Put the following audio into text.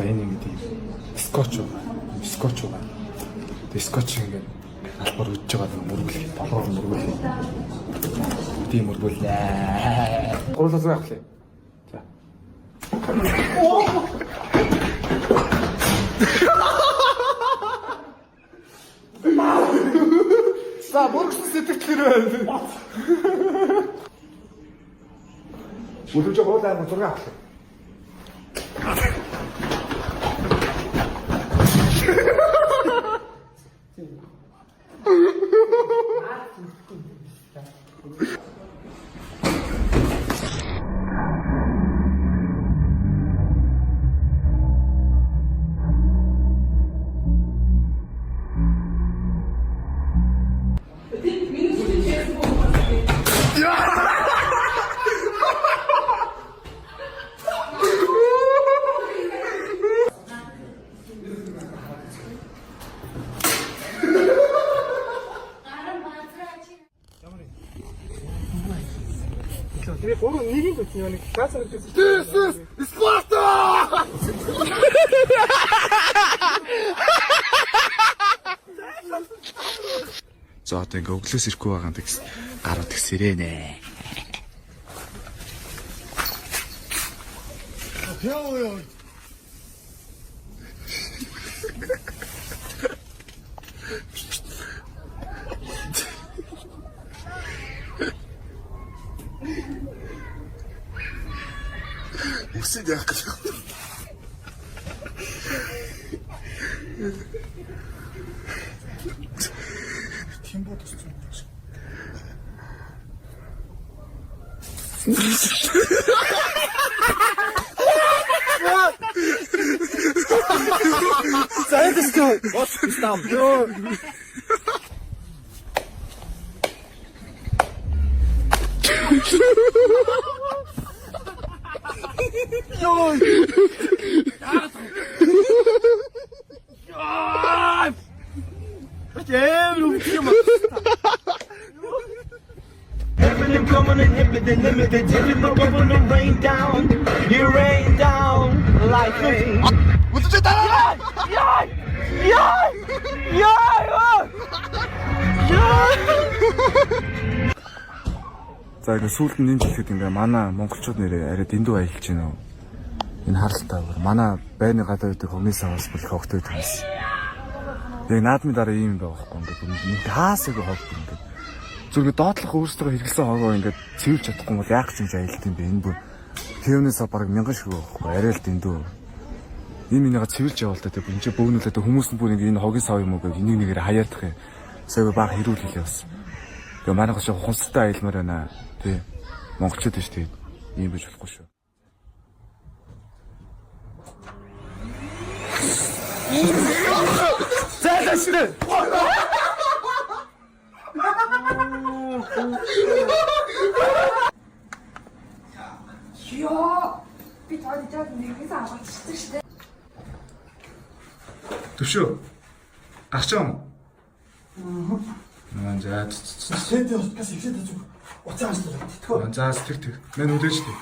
За энэ юм тийм скотч байгаа. Тэгээ скотч ингээд албаар үдж байгаа мөргөл толгоор мөргөл. Тийм мөргөлээ. Гурлаас авах лээ. За. За бүргсэн сэтгэлээр байна. Өдөрж хоолой ам зураг авах. Тэгээ гурван нэгийг үтний нэг гаасаар гэсэн. This is Sparta! За одоо ингээ өглөөс ирэхгүй байгаа гэсэн гарууд гисэрээ нэ. Яа. Musi yaak. Kim bu dostum? Sen de stop. What's stop? Yo. Everything coming and everything limited. Taking the government rain down. You rain down like rain. Өдөж дараа. За ингэ сүүлд нь энэ жилхэд ингээ манай монголчууд нэрээ арай дэндүү аялж байна уу? Энэ харалтай бүр манай байрны гадаа үйдэг хөвний саваас бүр хогтой хүмүүс. Яг наадмын дараа ийм байгаа байхгүй ингээ хаасаг хог ингээ зүгээр доотлох өөрсдөө хэрэглэсэн хогоо ингээ цэвэрч чадахгүй бол яах гэж аялт юм бэ? Энэ бүр тэвнээс бараг 1000 шиг байхгүй арай л дэндүү. Ийм нэгээ цэвэрч явал та тэг энэ ч бөөнүүлээд хүмүүс нь бүр ингээ энэ хогийн сав юм уу гэх энийг нэгээр хаяадах юм. Сая баг хэрүүл хэлээ бас. Тэгээ манайх шиг хунстай аялмаар байна. Тий. Монголчууд биш тэгээд ийм байж болохгүй шүү. Зайлшгүй. Ёо. Би таад нэгээс аваачдаг штэ. Төвшөө. Гарч юм. За. Сэт ястгаас ихлээд зүг. Уцаас тэр. За сэтгэв. Мэн үлээж тий.